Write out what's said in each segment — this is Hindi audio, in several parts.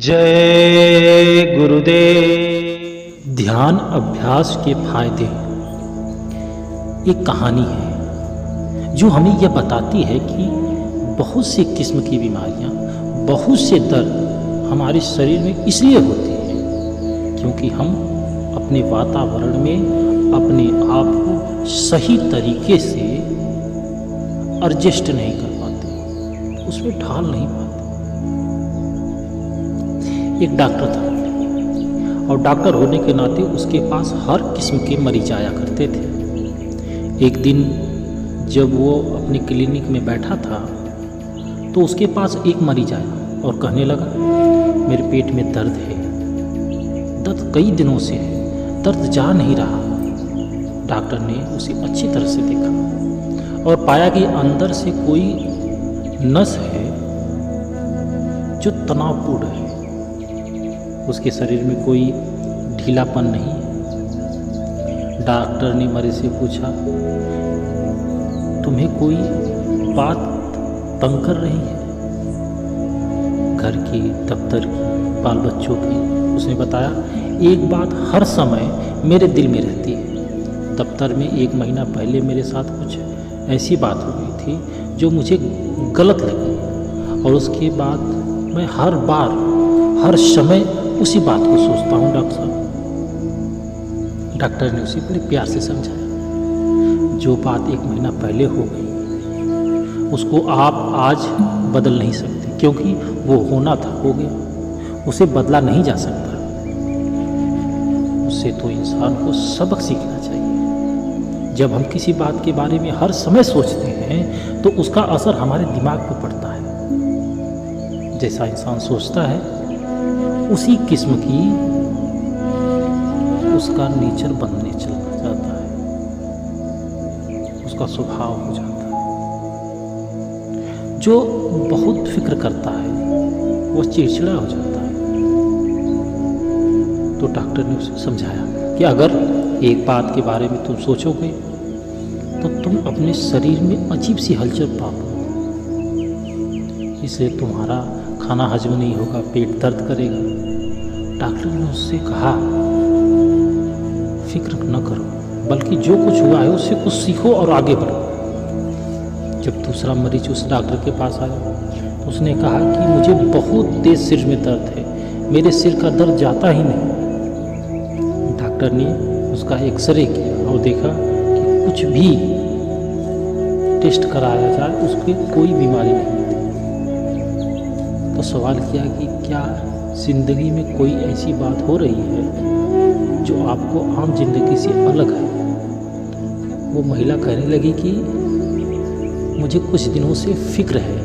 जय गुरुदेव। ध्यान अभ्यास के फायदे। एक कहानी है जो हमें यह बताती है कि बहुत सी किस्म की बीमारियां, बहुत से दर्द हमारे शरीर में इसलिए होते हैं क्योंकि हम अपने वातावरण में अपने आप को सही तरीके से एडजस्ट नहीं कर पाते, उसमें ढाल नहीं पाते। एक डॉक्टर था और डॉक्टर होने के नाते उसके पास हर किस्म के मरीज आया करते थे। एक दिन जब वो अपने क्लिनिक में बैठा था तो उसके पास एक मरीज आया और कहने लगा, मेरे पेट में दर्द है, दर्द कई दिनों से है, दर्द जा नहीं रहा। डॉक्टर ने उसे अच्छी तरह से देखा और पाया कि अंदर से कोई नस है जो तनावपूर्ण है, उसके शरीर में कोई ढीलापन नहीं है। डॉक्टर ने मरीज से पूछा, तुम्हें कोई बात तंग कर रही है? घर की, दफ्तर की, बाल बच्चों की? उसने बताया, एक बात हर समय मेरे दिल में रहती है। दफ्तर में 1 महीना पहले मेरे साथ कुछ ऐसी बात हो गई थी जो मुझे गलत लगी और उसके बाद मैं हर बार हर समय उसी बात को सोचता हूँ। डॉक्टर साहब, डॉक्टर ने उसे बड़े प्यार से समझाया, जो बात 1 महीना पहले हो गई उसको आप आज बदल नहीं सकते, क्योंकि वो होना था, हो गया, उसे बदला नहीं जा सकता। उससे तो इंसान को सबक सीखना चाहिए। जब हम किसी बात के बारे में हर समय सोचते हैं तो उसका असर हमारे दिमाग पर पड़ता है। जैसा इंसान सोचता है उसी किस्म की उसका नेचर बनने चला जाता है, उसका स्वभाव हो जाता है। जो बहुत फिक्र करता है वो चिड़चिड़ा हो जाता है। तो डॉक्टर ने उसे समझाया कि अगर एक बात के बारे में तुम सोचोगे तो तुम अपने शरीर में अजीब सी हलचल पाओगे, इससे तुम्हारा खाना हजम नहीं होगा, पेट दर्द करेगा। डॉक्टर ने उससे कहा, फिक्र न करो, बल्कि जो कुछ हुआ है उससे कुछ सीखो और आगे बढ़ो। जब दूसरा मरीज उस डॉक्टर के पास आया तो उसने कहा कि मुझे बहुत तेज सिर में दर्द है, मेरे सिर का दर्द जाता ही नहीं। डॉक्टर ने उसका एक्सरे किया और देखा कि कुछ भी टेस्ट कराया जाए उसकी कोई बीमारी नहीं थी। तो सवाल किया कि क्या जिंदगी में कोई ऐसी बात हो रही है जो आपको आम जिंदगी से अलग है? वो महिला कहने लगी कि मुझे कुछ दिनों से फिक्र है,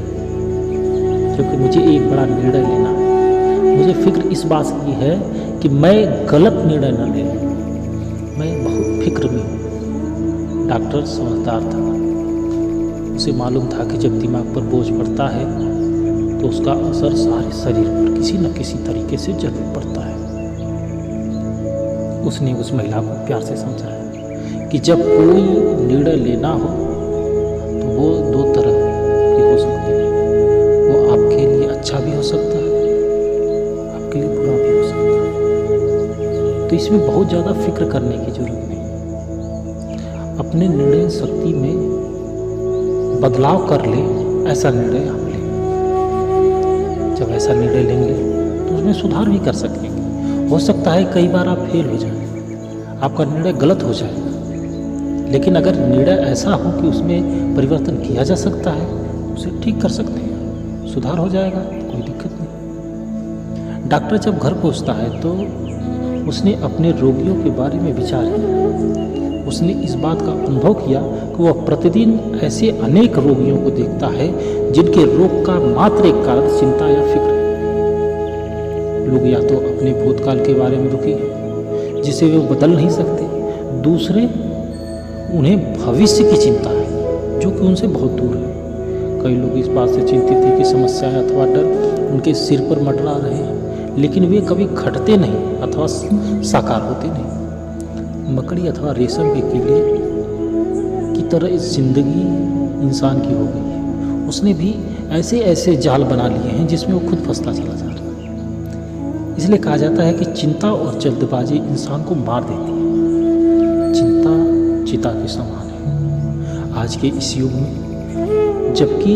क्योंकि मुझे एक बड़ा निर्णय लेना है। मुझे फिक्र इस बात की है कि मैं गलत निर्णय न ले, मैं बहुत फिक्र में हूँ। डॉक्टर समझदार था, उसे मालूम था कि जब दिमाग पर बोझ पड़ता है तो उसका असर सारे शरीर पर किसी न किसी तरीके से जरूर पड़ता है। उसने उस महिला को प्यार से समझाया कि जब कोई निर्णय लेना हो तो वो 2 तरह के हो सकते हैं। वो आपके लिए अच्छा भी हो सकता है, आपके लिए बुरा भी हो सकता है। तो इसमें बहुत ज़्यादा फिक्र करने की जरूरत नहीं। अपने निर्णय शक्ति में बदलाव कर ले, ऐसा निर्णय हम लें। जब ऐसा निर्णय लेंगे तो उसमें सुधार भी कर सकेंगे। हो सकता है कई बार आप फेल हो जाए, आपका निर्णय गलत हो जाए, लेकिन अगर निर्णय ऐसा हो कि उसमें परिवर्तन किया जा सकता है, उसे ठीक कर सकते हैं, सुधार हो जाएगा, कोई दिक्कत नहीं। डॉक्टर जब घर पहुंचता है तो उसने अपने रोगियों के बारे में विचार किया। उसने इस बात का अनुभव किया कि वह प्रतिदिन ऐसे अनेक रोगियों को देखता है जिनके रोग का मात्र एक कारण चिंता या फिक्र है। लोग या तो अपने भूतकाल के बारे में दुखी हैं जिसे वे बदल नहीं सकते, दूसरे उन्हें भविष्य की चिंता है जो कि उनसे बहुत दूर है। कई लोग इस बात से चिंतित हैं कि समस्याएं अथवा डर उनके सिर पर मंडरा रहे हैं, लेकिन वे कभी घटते नहीं अथवा साकार होते नहीं। मकड़ी अथवा रेशम के कीड़े की तरह इस जिंदगी इंसान की हो गई है। उसने भी ऐसे ऐसे जाल बना लिए हैं जिसमें वो खुद फंसता चला जा रहा है। इसलिए कहा जाता है कि चिंता और जल्दबाजी इंसान को मार देती है। चिंता चिता के समान है आज के इस युग में, जबकि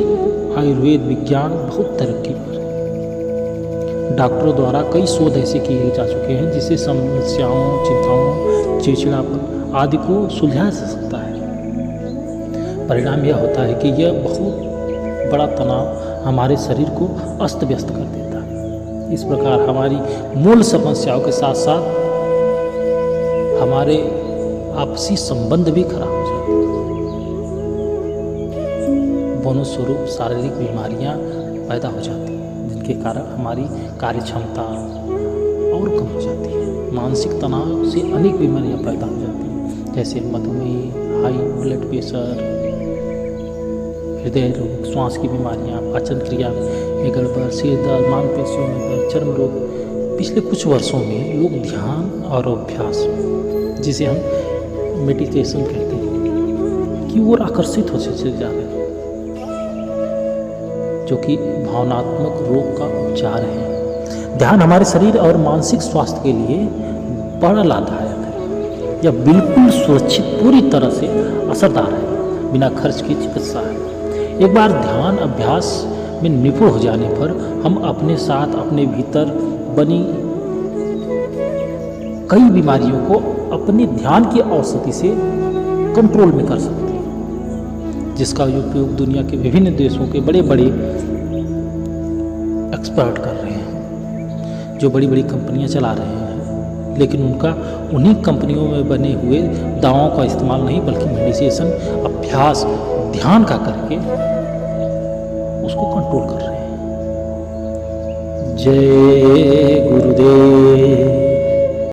आयुर्वेद विज्ञान बहुत तरक्की पर है। डॉक्टरों द्वारा कई शोध ऐसे किए जा चुके हैं जिससे समस्याओं, चिंताओं, चिड़चिड़ापन आदि को सुलझाया जा सकता है। परिणाम यह होता है कि यह बहुत बड़ा तनाव हमारे शरीर को अस्त व्यस्त कर देता है। इस प्रकार हमारी मूल समस्याओं के साथ साथ हमारे आपसी संबंध भी खराब हो जाते हैं। दोनों स्वरूप शारीरिक बीमारियां पैदा हो जाती हैं, जिनके कारण हमारी कार्य क्षमता और कम हो जाती है। मानसिक तनाव से अनेक बीमारियां पैदा हो जाती हैं, जैसे मधुमेह, हाई ब्लड प्रेशर, हृदय रोग, श्वास की बीमारियां, पाचन क्रिया में गड़बड़, सिर दर्द, मांसपेशियों में दर्द, चर्म रोग। पिछले कुछ वर्षों में लोग ध्यान और अभ्यास, जिसे हम मेडिटेशन कहते हैं, की ओर आकर्षित हो चले जा रहे हैं, जो कि भावनात्मक रोग का उपचार है। ध्यान हमारे शरीर और मानसिक स्वास्थ्य के लिए बड़ा लाभदायक है। यह बिल्कुल सुरक्षित, पूरी तरह से असरदार है, बिना खर्च की चिकित्सा है। एक बार ध्यान अभ्यास में निपुण हो जाने पर हम अपने साथ अपने भीतर बनी कई बीमारियों को अपने ध्यान की औषधि से कंट्रोल में कर सकते हैं, जिसका उपयोग दुनिया के विभिन्न देशों के बड़े बड़े एक्सपर्ट कर रहे हैं, जो बड़ी बड़ी कंपनियां चला रहे हैं। लेकिन उनका उन्हीं कंपनियों में बने हुए दवाओं का इस्तेमाल नहीं, बल्कि मेडिटेशन, अभ्यास, ध्यान का करके उसको कंट्रोल कर रहे हैं। जय गुरुदेव।